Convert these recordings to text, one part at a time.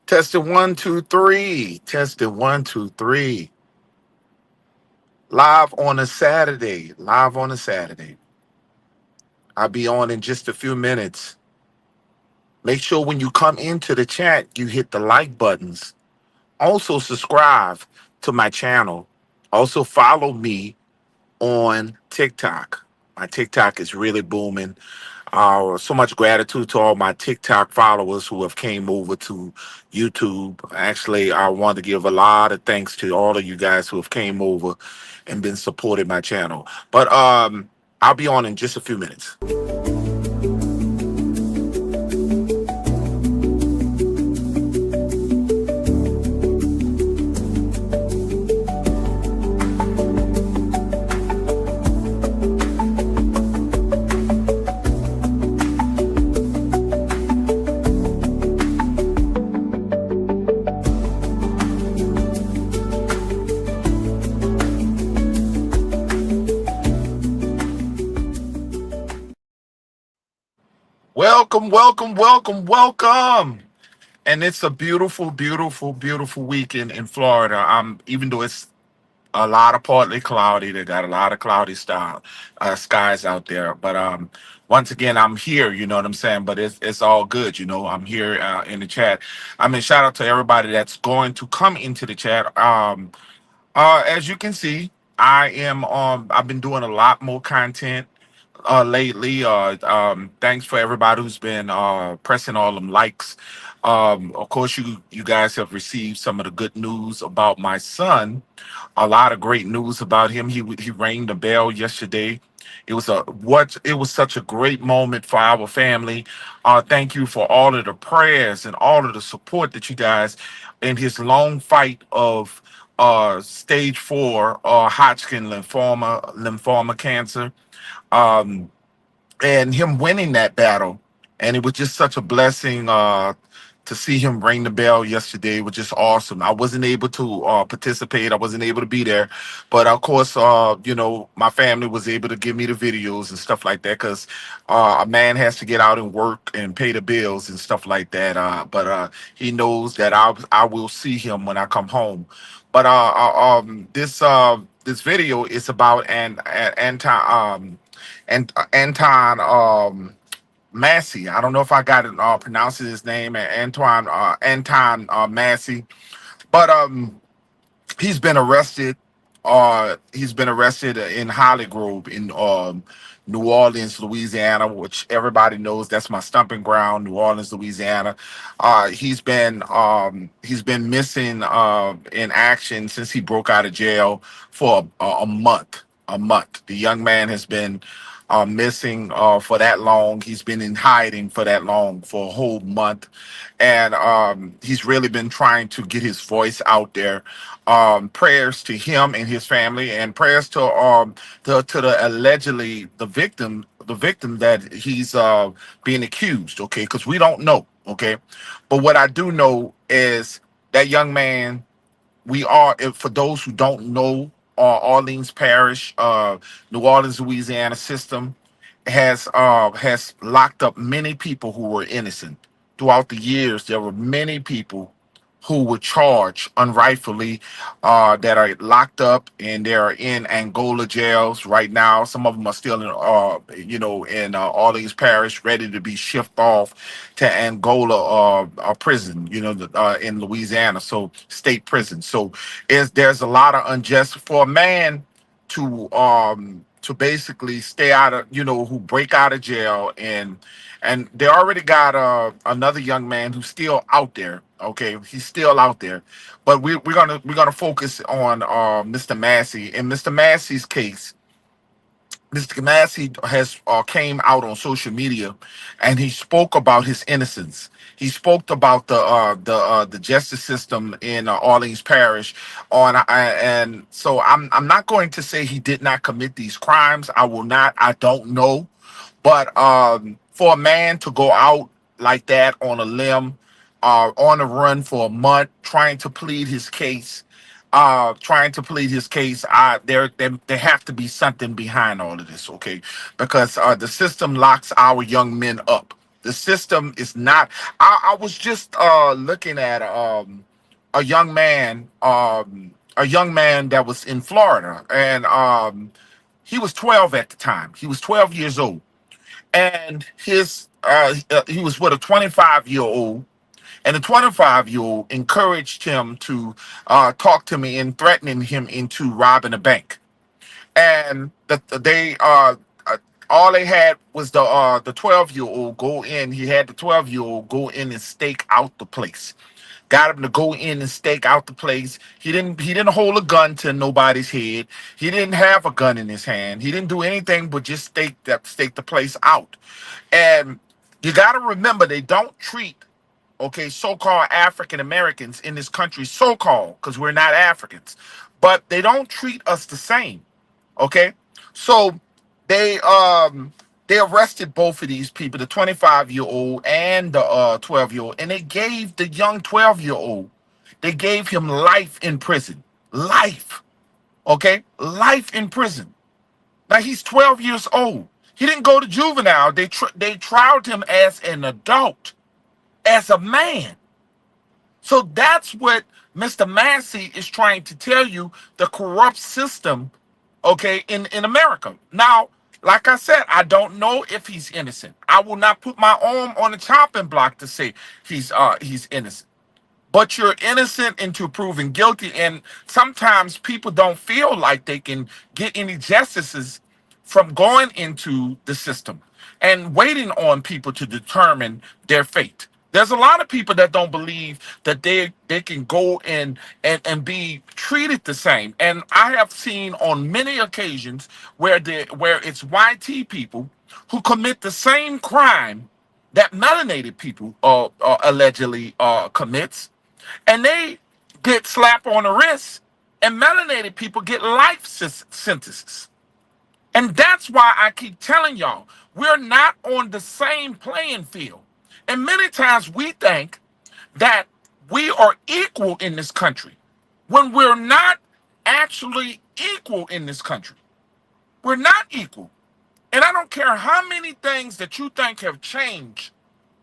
Tested one, two, three. Tested one, two, three. Live on a Saturday. Live on a Saturday. I'll be on in just a few minutes. Make sure when you come into the chat, you hit the like buttons. Also, subscribe to my channel. Also, follow me on TikTok. My TikTok is really booming. So much gratitude to all my TikTok followers who have came over to YouTube. Actually, I want to give a lot of thanks to all of you guys who have came over and been supporting my channel. But I'll be on in just a few minutes. Welcome, welcome, welcome, welcome. And it's a beautiful, beautiful, beautiful weekend in Florida. Even though it's a lot of partly cloudy, they got a lot of cloudy skies out there. But once again, I'm here. You know what I'm saying? But it's all good. I'm here in the chat. I mean, shout out to everybody that's going to come into the chat. As you can see, I am. I've been doing a lot more content lately. Thanks for everybody who's been pressing all them likes. Of course, you guys have received some of the good news about my son. A lot of great news about him. He rang the bell yesterday. It was such a great moment for our family. Thank you for all of the prayers and all of the support that you guys in his long fight of stage 4 Hodgkin lymphoma cancer. Um, and him winning that battle. And it was just such a blessing to see him ring the bell yesterday. It was just awesome. I wasn't able to participate. I wasn't able to be there. But of course, my family was able to give me the videos and stuff like that because a man has to get out and work and pay the bills and stuff like that. But he knows that I will see him when I come home. But this video is about Anton Massey. I don't know if I got it pronouncing his name, Anton Massey, but he's been arrested. He's been arrested in Holly Grove in New Orleans, Louisiana, which everybody knows that's my stomping ground, New Orleans, Louisiana. He's been missing in action since he broke out of jail for a month. A month. The young man has been missing for that long. He's been in hiding for that long, for a whole month, and he's really been trying to get his voice out there. Prayers to him and his family, and prayers to the allegedly the victim that he's being accused. Okay, because we don't know. Okay, but what I do know is that young man. For those who don't know, Orleans Parish, New Orleans, Louisiana system has locked up many people who were innocent. Throughout the years, there were many people who were charged unrightfully that are locked up, and they are in Angola jails right now. Some of them are still in Orleans Parish, ready to be shipped off to Angola prison, in Louisiana, so state prison. So there's a lot of unjust for a man to basically stay out of, who break out of jail, and they already got another young man who's still out there. Okay, he's still out there, but we're gonna focus on Mr. Massey. In Mr. Massey's case, Mr. Massey has came out on social media, and he spoke about his innocence. He spoke about the justice system in Orleans Parish. And so I'm not going to say he did not commit these crimes. I will not. I don't know, but for a man to go out like that on a limb, on a run for a month, trying to plead his case, there have to be something behind all of this, okay? Because the system locks our young men up. The system is not. I was just looking at a young man, a young man that was in Florida, and he was 12 at the time. He was 12 years old, and he was with a 25-year-old, and the 25-year-old encouraged him to talk to me and threatening him into robbing a bank. And they all they had was the 12-year-old go in. He had the 12-year-old go in and stake out the place. Got him to go in and stake out the place. He didn't hold a gun to nobody's head. He didn't have a gun in his hand. He didn't do anything but just stake the place out. And you got to remember, they don't treat, okay, so-called African Americans in this country, so-called, because we're not Africans, but they don't treat us the same. Okay, so they um they arrested both of these people, the 25-year-old and the 12-year-old, and they gave the young 12-year-old, they gave him life in prison. Life. Okay, life in prison. Now he's 12 years old. He didn't go to juvenile. They trialed him as an adult, as a man. So that's what Mr. Massey is trying to tell you, the corrupt system, okay, in America. Now, like I said, I don't know if he's innocent. I will not put my arm on the chopping block to say he's innocent. But you're innocent into proven guilty, and sometimes people don't feel like they can get any justices from going into the system and waiting on people to determine their fate. There's a lot of people that don't believe that they can go in and be treated the same. And I have seen on many occasions where it's YT people who commit the same crime that melanated people allegedly commits, and they get slapped on the wrist, and melanated people get life sentences. And that's why I keep telling y'all, we're not on the same playing field. And many times we think that we are equal in this country when we're not actually equal in this country. We're not equal. And I don't care how many things that you think have changed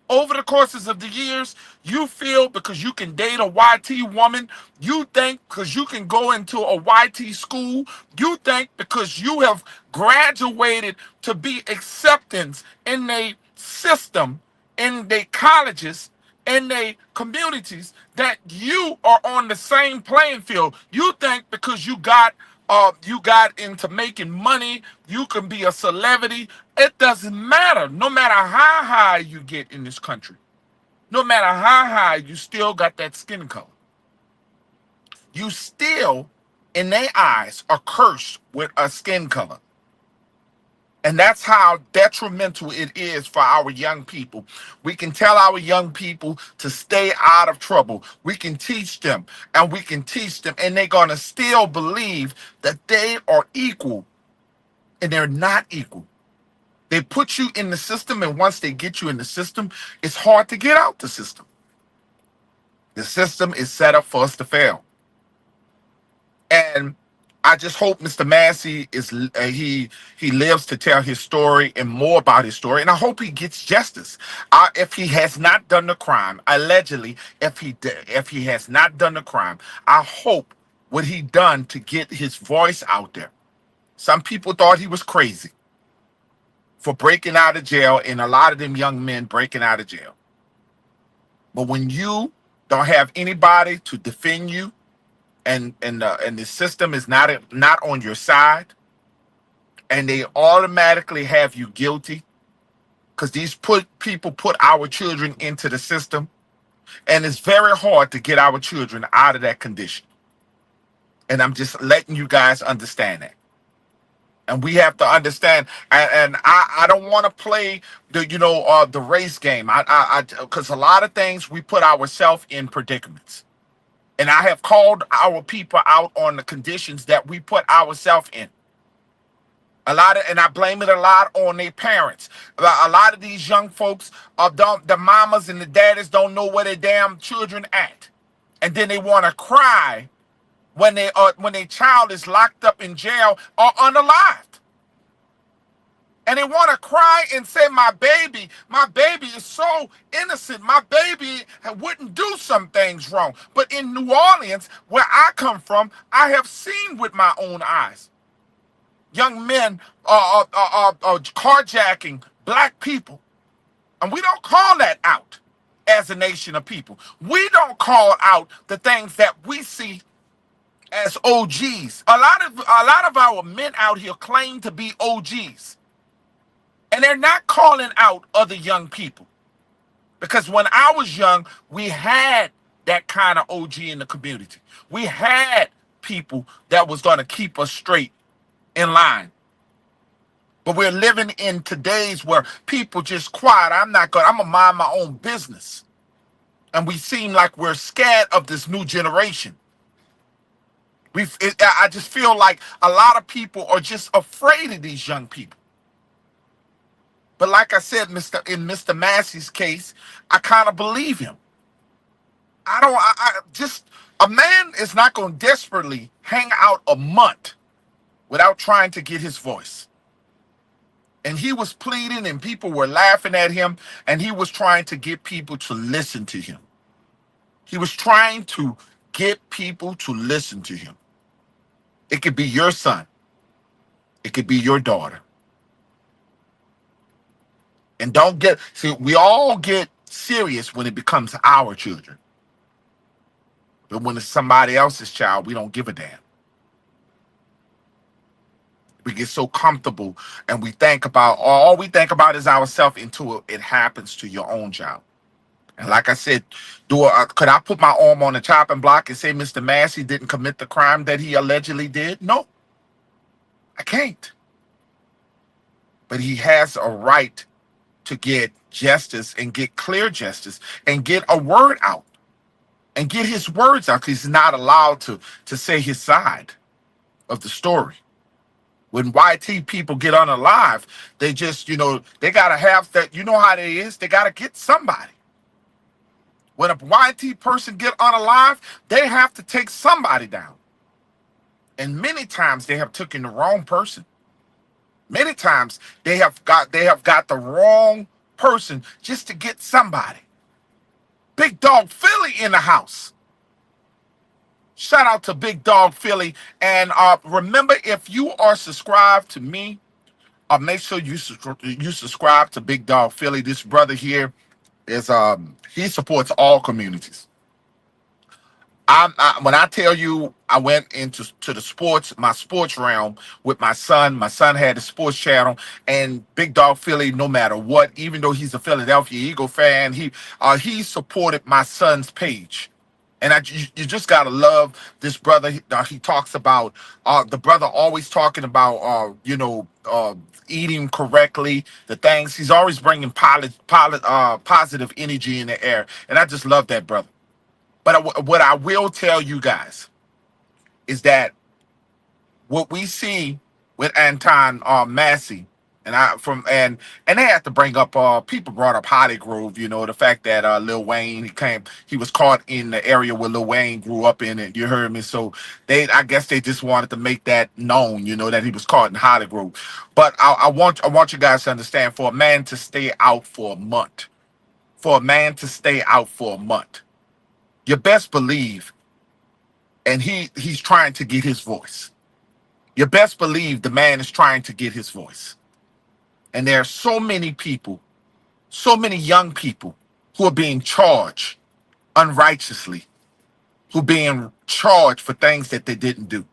over the courses of the years. You feel because you can date a YT woman, you think because you can go into a YT school, you think because you have graduated to be acceptance in a system, in their colleges, in their communities, that you are on the same playing field. You think because you got into making money, you can be a celebrity. It doesn't matter. No matter how high you get in this country, no matter how high, you still got that skin color. You still, in their eyes, are cursed with a skin color. And that's how detrimental it is for our young people. We can tell our young people to stay out of trouble. We can teach them, and we can teach them, and they're going to still believe that they are equal, and they're not equal. They put you in the system, and once they get you in the system, it's hard to get out the system. The system is set up for us to fail. And I just hope Mr. Massey he lives to tell his story and more about his story, and I hope he gets justice. If he has not done the crime, allegedly, if he has not done the crime, I hope what he done to get his voice out there. Some people thought he was crazy for breaking out of jail, and a lot of them young men breaking out of jail. But when you don't have anybody to defend you, and the system is not on your side, and they automatically have you guilty because these people put our children into the system, and it's very hard to get our children out of that condition. And I'm just letting you guys understand that. And we have to understand, and I don't want to play the race game. I because a lot of things we put ourselves in predicaments. And I have called our people out on the conditions that we put ourselves in. And I blame it a lot on their parents. A lot of these young folks, the mamas and the daddies don't know where their damn children at, and then they want to cry when their child is locked up in jail or unalived. And they want to cry and say, my baby is so innocent. My baby wouldn't do some things wrong. But in New Orleans, where I come from, I have seen with my own eyes young men carjacking black people. And we don't call that out as a nation of people. We don't call out the things that we see as OGs. A lot of our men out here claim to be OGs. And they're not calling out other young people. Because when I was young, we had that kind of OG in the community. We had people that was going to keep us straight in line. But we're living in today's where people just quiet. I'm gonna mind my own business. And we seem like we're scared of this new generation. I just feel like a lot of people are just afraid of these young people. But like I said, in Mr. Massey's case, I kind of believe him. I just, a man is not going to desperately hang out a month without trying to get his voice. And he was pleading and people were laughing at him, and he was trying to get people to listen to him. He was trying to get people to listen to him. It could be your son. It could be your daughter. And we all get serious when it becomes our children. But when it's somebody else's child, we don't give a damn. We get so comfortable and we think about, all we think about is ourselves until it happens to your own child. And like I said, could I put my arm on the chopping block and say Mr. Massey didn't commit the crime that he allegedly did? No, I can't. But he has a right to get justice and get clear justice and get a word out and get his words out, because he's not allowed to say his side of the story. When YT people get unalive, they just, they got to have that, how it is, they got to get somebody. When a YT person get unalive, they have to take somebody down. And many times they have taken the wrong person. Many times they have got the wrong person just to get somebody. Big Dog Philly in the house. Shout out to Big Dog Philly. And remember, if you are subscribed to me, make sure you subscribe to Big Dog Philly. This brother here is he supports all communities. When I tell you, I went into my sports realm with my son. My son had a sports channel, and Big Dog Philly, no matter what, even though he's a Philadelphia Eagle fan, he supported my son's page. And you just gotta love this brother. He talks about the brother always talking about eating correctly, the things he's always bringing positive energy in the air, and I just love that brother. But what I will tell you guys is that what we see with Antoine Massey, and they have to bring up people brought up Holly Grove, the fact that Lil Wayne he was caught in the area where Lil Wayne grew up in it. You heard me? So I guess they just wanted to make that known, that he was caught in Holly Grove. But I want you guys to understand, for a man to stay out for a month, you best believe, and he's trying to get his voice. You best believe the man is trying to get his voice. And there are so many people, so many young people who are being charged unrighteously, who are being charged for things that they didn't do.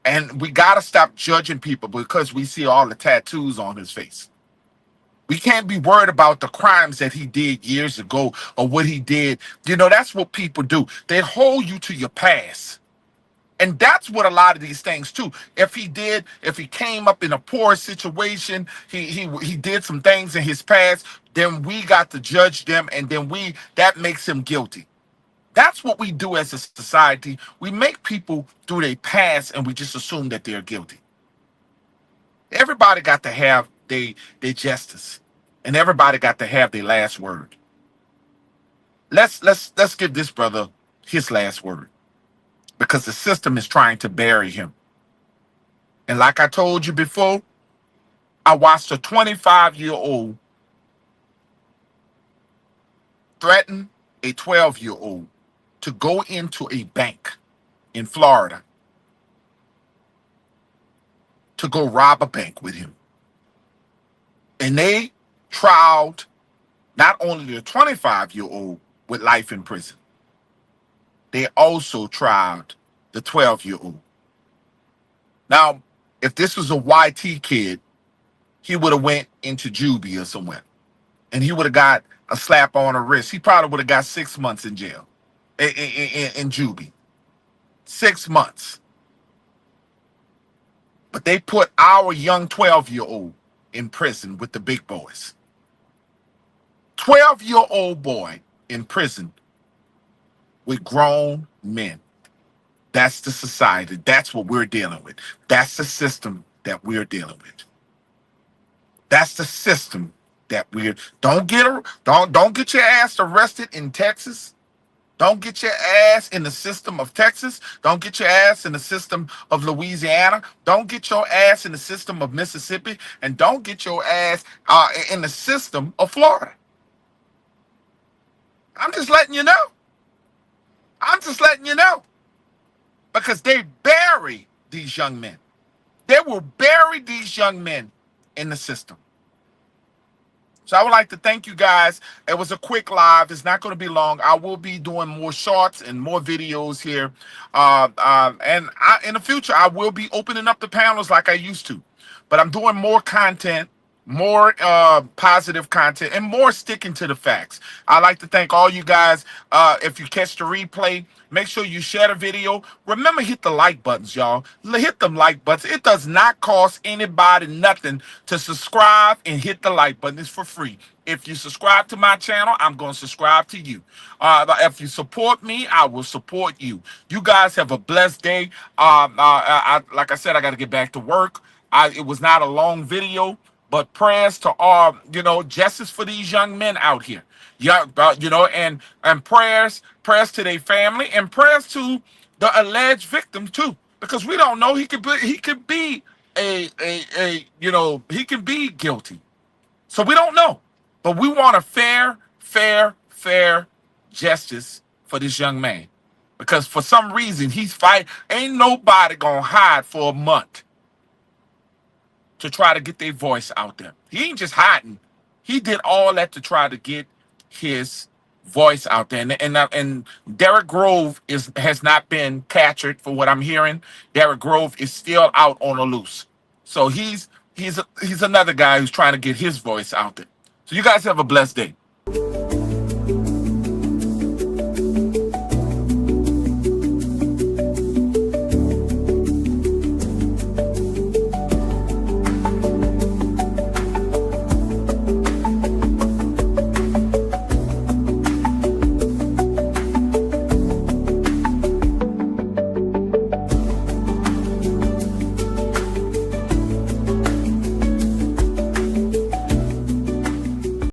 And we got to stop judging people because we see all the tattoos on his face. We can't be worried about the crimes that he did years ago or what he did. That's what people do. They hold you to your past. And that's what a lot of these things too. If he came up in a poor situation, he did some things in his past, then we got to judge them, and then that makes him guilty. That's what we do as a society. We make people do their past and we just assume that they're guilty. Everybody got to have their justice, and everybody got to have their last word. Let's give this brother his last word, because the system is trying to bury him. And like I told you before, I watched a 25-year-old threaten a 12-year-old to go into a bank in Florida to go rob a bank with him. And they trialed not only the 25-year-old with life in prison, they also tried the 12-year-old. Now, if this was a YT kid, he would have went into juvie or somewhere, and he would have got a slap on the wrist. He probably would have got 6 months in jail, in juvie, 6 months. But they put our young 12-year-old in prison with the big boys. 12-year-old boy in prison with grown men. That's the society. That's what we're dealing with. That's the system that we're dealing with. That's the system that we're. Don't get your ass arrested in Texas. Don't get your ass in the system of Texas. Don't get your ass in the system of Louisiana. Don't get your ass in the system of Mississippi, and don't get your ass in the system of Florida. I'm just letting you know. I'm just letting you know. Because they bury these young men. They will bury these young men in the system. So I would like to thank you guys. It was a quick live. It's not going to be long. I will be doing more shorts and more videos here. In the future, I will be opening up the panels like I used to. But I'm doing more content, more positive content, and more sticking to the facts. I'd like to thank all you guys. If you catch the replay, make sure you share the video. Remember, hit the like buttons, y'all. Hit them like buttons. It does not cost anybody nothing to subscribe and hit the like button. It's for free. If you subscribe to my channel, I'm going to subscribe to you. If you support me, I will support you. You guys have a blessed day. Like I said, I got to get back to work. It was not a long video, but prayers to all, justice for these young men out here. Yeah, and prayers to their family, and prayers to the alleged victim too, because we don't know, he could be he can be guilty. So we don't know. But we want a fair justice for this young man. Because for some reason he's fighting. Ain't nobody gonna hide for a month to try to get their voice out there. He ain't just hiding. He did all that to try to get his voice out there. And Derek Grove has not been captured, for what I'm hearing. Derek Grove is still out on the loose. So he's another guy who's trying to get his voice out there. So you guys have a blessed day.